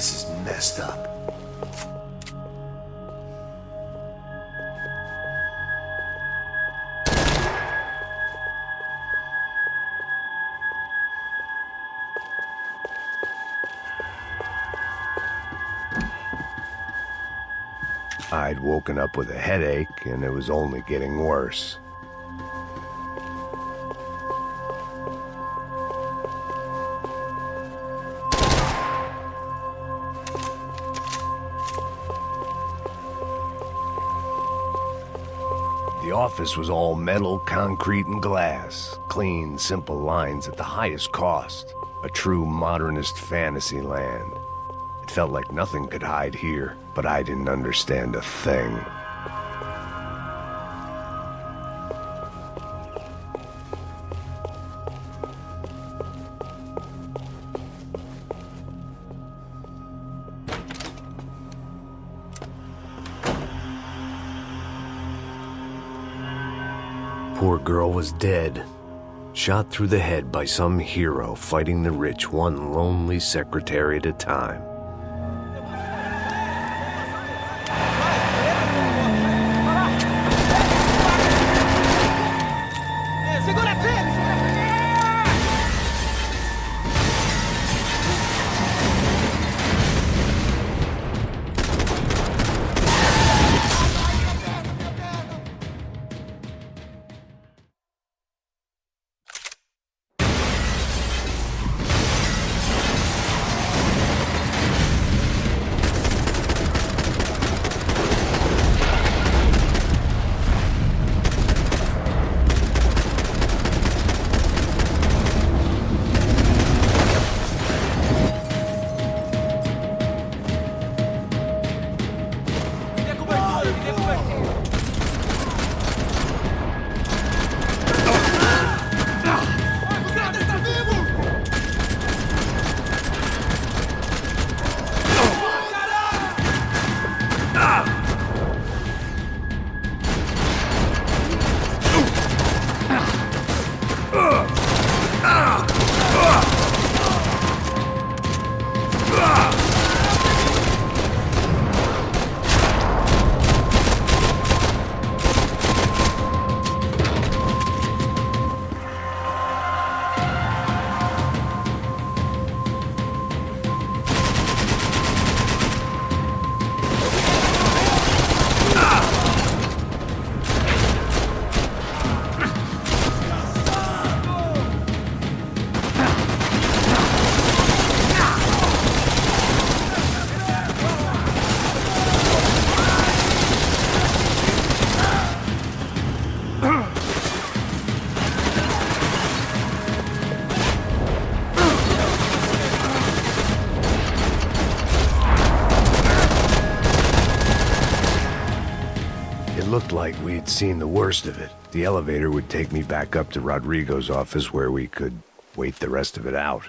This is messed up. I'd woken up with a headache, and it was only getting worse. The office was all metal, concrete, and glass. Clean, simple lines at the highest cost. A true modernist fantasy land. It felt like nothing could hide here, but I didn't understand a thing. Poor girl was dead. Shot through the head by some hero fighting the rich one lonely secretary at a time. Looked like we'd seen the worst of it. The elevator would take me back up to Rodrigo's office where we could wait the rest of it out.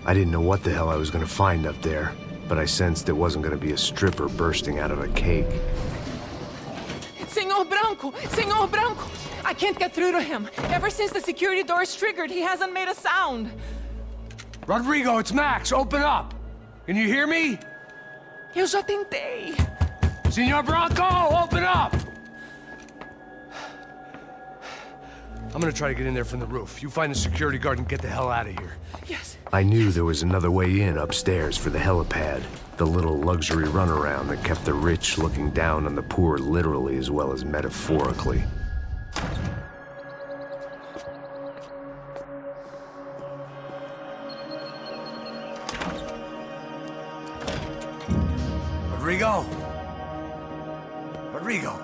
I didn't know what the hell I was gonna find up there, but I sensed it wasn't gonna be a stripper bursting out of a cake. Senor Branco! Senor Branco! I can't get through to him. Ever since the security door is triggered, he hasn't made a sound. Rodrigo, it's Max. Open up. Can you hear me? Eu já tentei. Senor Branco, open up! I'm gonna try to get in there from the roof. You find the security guard and get the hell out of here. Yes. I knew there was another way in upstairs for the helipad. The little luxury runaround that kept the rich looking down on the poor literally as well as metaphorically. Rodrigo? Rodrigo?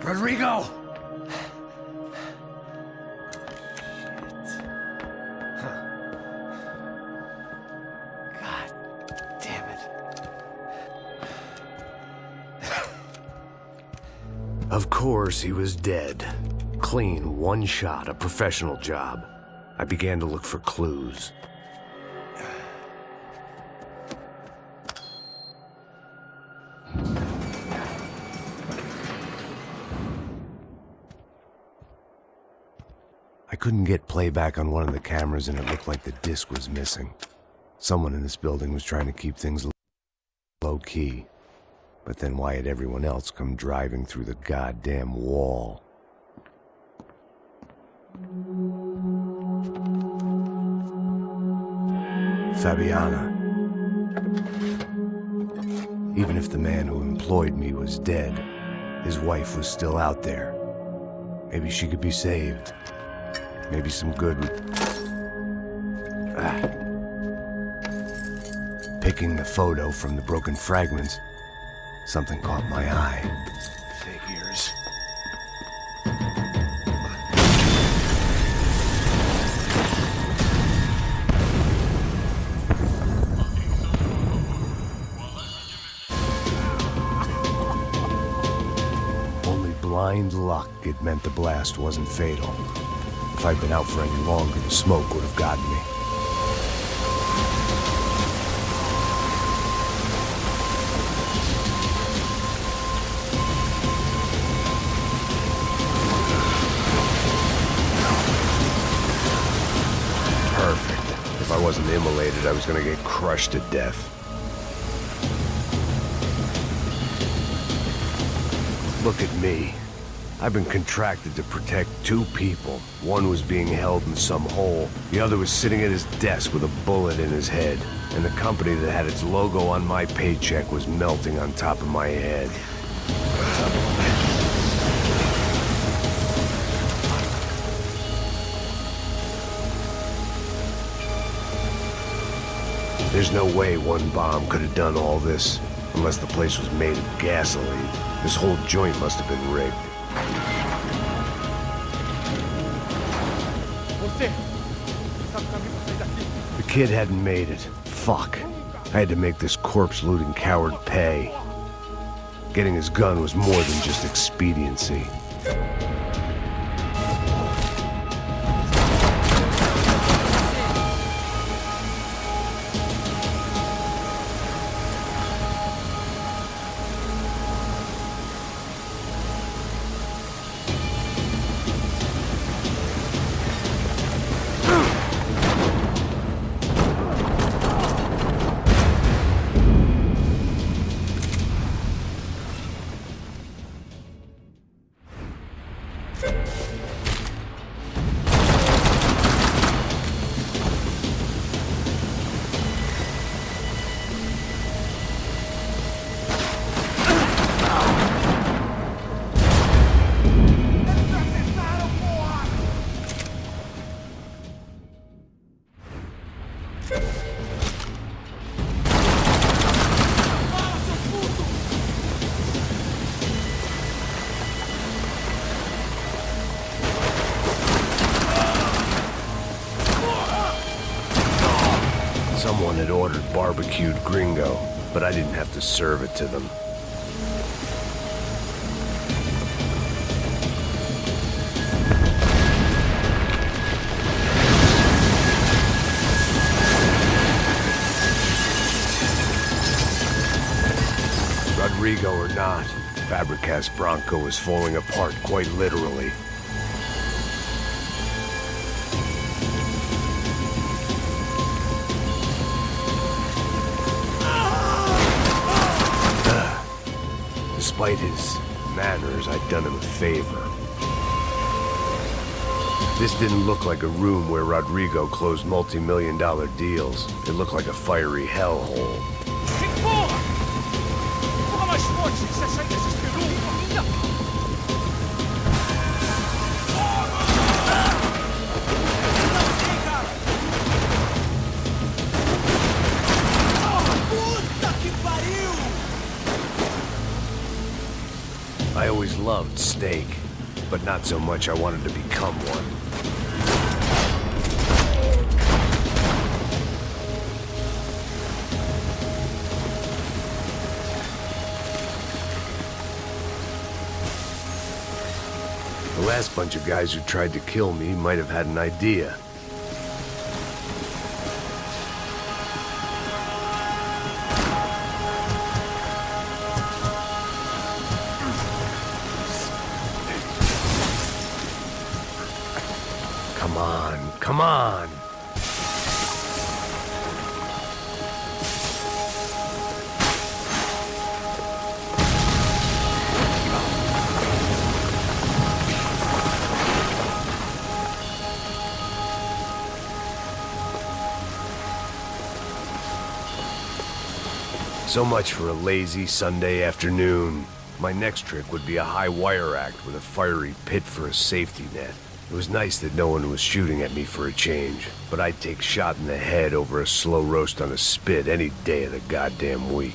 Rodrigo? Of course, he was dead. Clean, one shot, a professional job. I began to look for clues. I couldn't get playback on one of the cameras and it looked like the disc was missing. Someone in this building was trying to keep things low-key. But then why had everyone else come driving through the goddamn wall? Fabiana. Even if the man who employed me was dead, his wife was still out there. Maybe she could be saved. Maybe some good would... Picking the photo from the broken fragments, something caught my eye. Figures. Only blind luck it meant the blast wasn't fatal. If I'd been out for any longer, the smoke would have gotten me. If I wasn't immolated, I was gonna get crushed to death. Look at me. I've been contracted to protect two people. One was being held in some hole. The other was sitting at his desk with a bullet in his head. And the company that had its logo on my paycheck was melting on top of my head. There's no way one bomb could have done all this, unless the place was made of gasoline. This whole joint must have been rigged. The kid hadn't made it. Fuck. I had to make this corpse-looting coward pay. Getting his gun was more than just expediency. Someone had ordered barbecued gringo, but I didn't have to serve it to them. Rodrigo or not, Fabricas Branco was falling apart quite literally. Despite his manners, I'd done him a favor. This didn't look like a room where Rodrigo closed multi-million-dollar deals. It looked like a fiery hellhole. Puta que pariu! I always loved steak, but not so much I wanted to become one. The last bunch of guys who tried to kill me might have had an idea. Come on, come on! So much for a lazy Sunday afternoon. My next trick would be a high wire act with a fiery pit for a safety net. It was nice that no one was shooting at me for a change, but I'd take shot in the head over a slow roast on a spit any day of the goddamn week.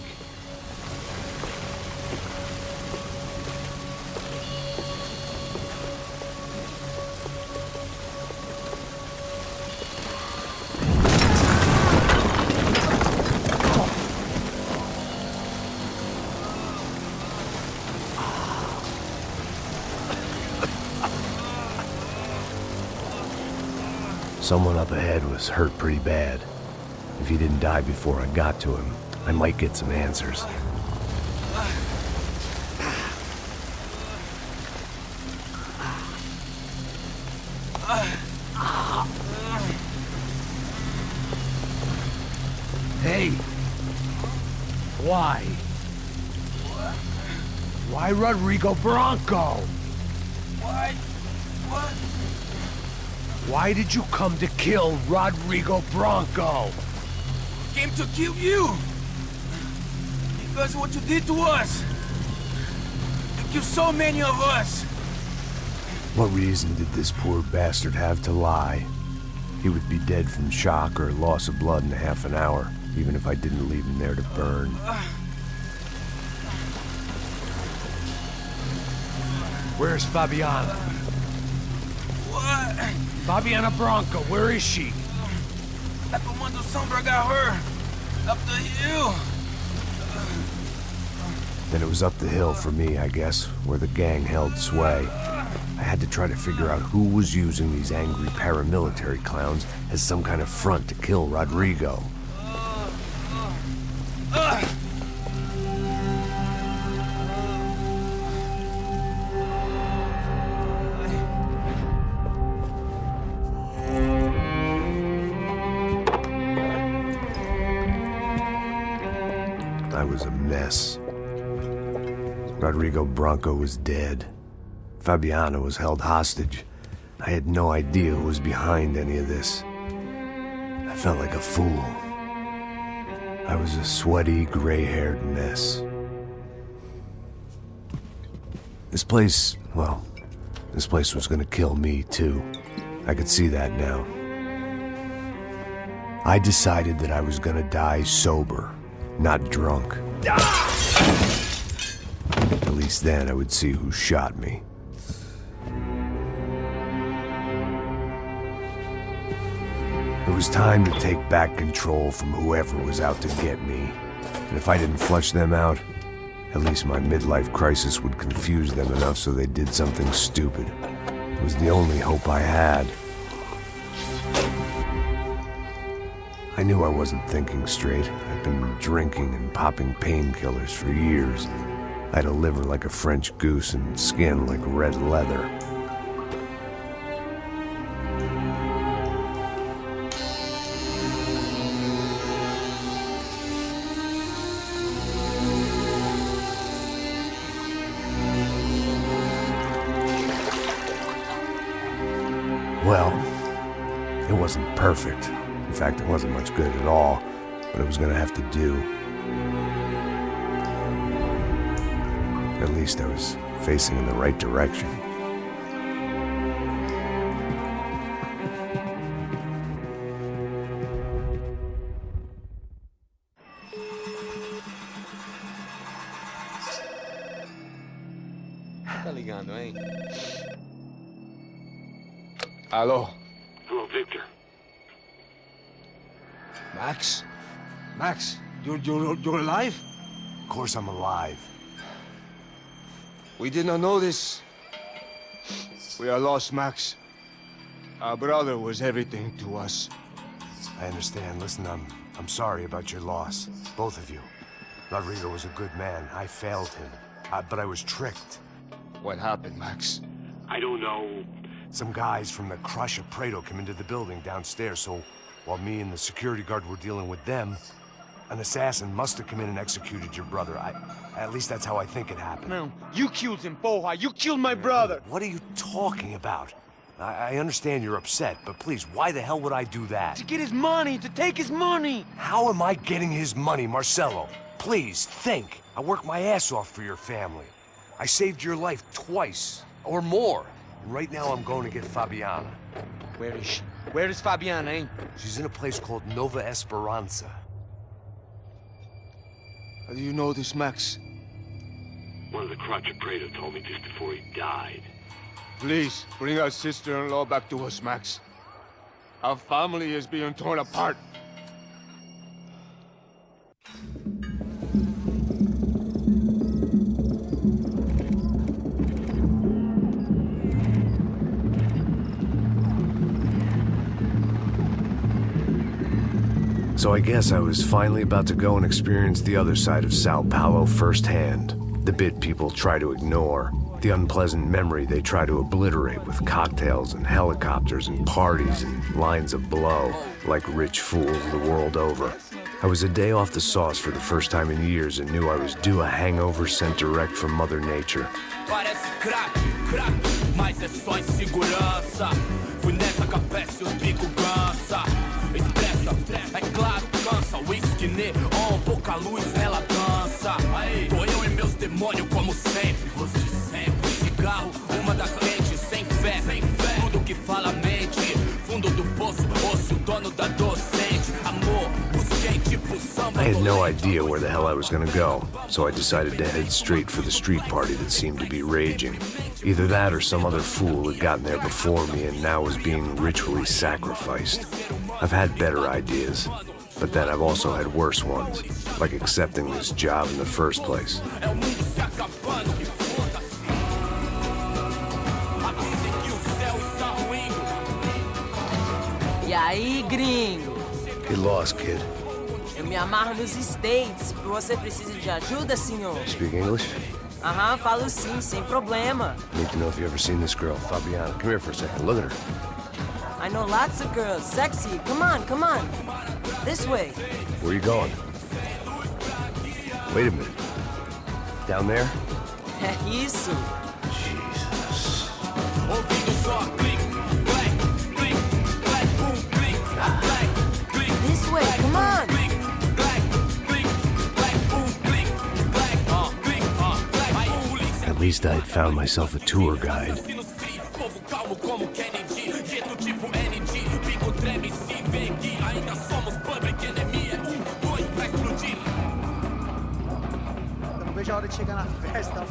Someone up ahead was hurt pretty bad. If he didn't die before I got to him, I might get some answers. Hey! Why? Why Rodrigo Branco? Why? What? Why did you come to kill Rodrigo Branco? Came to kill you! Because of what you did to us! You killed so many of us! What reason did this poor bastard have to lie? He would be dead from shock or loss of blood in half an hour, even if I didn't leave him there to burn. Where's Fabiana? What? Fabiana Branco, where is she? La Comando Sombra got her! Up the hill! Then it was up the hill for me, I guess, where the gang held sway. I had to try to figure out who was using these angry paramilitary clowns as some kind of front to kill Rodrigo. I was a mess. Rodrigo Branco was dead. Fabiana was held hostage. I had no idea who was behind any of this. I felt like a fool. I was a sweaty, gray-haired mess. This place, well, this place was gonna kill me too. I could see that now. I decided that I was gonna die sober, not drunk. At least then I would see who shot me. It was time to take back control from whoever was out to get me. And if I didn't flush them out, at least my midlife crisis would confuse them enough so they did something stupid. It was the only hope I had. I knew I wasn't thinking straight. I'd been drinking and popping painkillers for years. I had a liver like a French goose and skin like red leather. Well, it wasn't perfect. In fact, it wasn't much good at all, but it was gonna have to do. At least I was facing in the right direction. ligando, hein? Alô? Hello, Victor. Max? Max, you're alive? Of course I'm alive. We did not know this. We are lost, Max. Our brother was everything to us. I understand. Listen, I'm sorry about your loss. Both of you. Rodrigo was a good man. I failed him. But I was tricked. What happened, Max? I don't know. Some guys from the Crush of Prado came into the building downstairs, so while me and the security guard were dealing with them, an assassin must have come in and executed your brother. At least that's how I think it happened. No, you killed him, porra. You killed my brother. What are you talking about? I understand you're upset, but please, why the hell would I do that? To get his money, to take his money. How am I getting his money, Marcelo? Please, think. I worked my ass off for your family. I saved your life twice, or more. And right now I'm going to get Fabiana. Where is she? Where is Fabiana, eh? She's in a place called Nova Esperanza. How do you know this, Max? One of the Crotch of Prado told me just before he died. Please, bring our sister-in-law back to us, Max. Our family is being torn apart. So I guess I was finally about to go and experience the other side of Sao Paulo firsthand. The bit people try to ignore. The unpleasant memory they try to obliterate with cocktails and helicopters and parties and lines of blow, like rich fools the world over. I was a day off the sauce for the first time in years and knew I was due a hangover sent direct from Mother Nature. Parece crack, mas é só insegurança. Fui nessa capeste, os bico cansa. Expressa, é claro, cansa. Whisky neon, pouca luz, ela dança. Tô eu e meus demônios como sempre. Você sempre. Cigarro, uma das lentes, sem fé. Tudo que fala mente. Fundo do poço, osso, dono da docente. Amor, busquei tipo samba. I had no idea where the hell I was gonna go, so I decided to head straight for the street party that seemed to be raging. Either that or some other fool had gotten there before me and now was being ritually sacrificed. I've had better ideas, but then I've also had worse ones, like accepting this job in the first place. E aí, gringo? Get lost, kid. Eu me amarro nos States. Você precisa de ajuda, senhor? Speak English? Aham, falo sim, sem problema. Need to know if you've ever seen this girl, Fabiana. Come here for a second. Look at her. I know lots of girls. Sexy. Come on, come on. This way. Where are you going? Wait a minute. Down there? É isso. Jesus. This way, come on. At least I'd found myself a tour guide. Não vejo a hora de chegar na festa.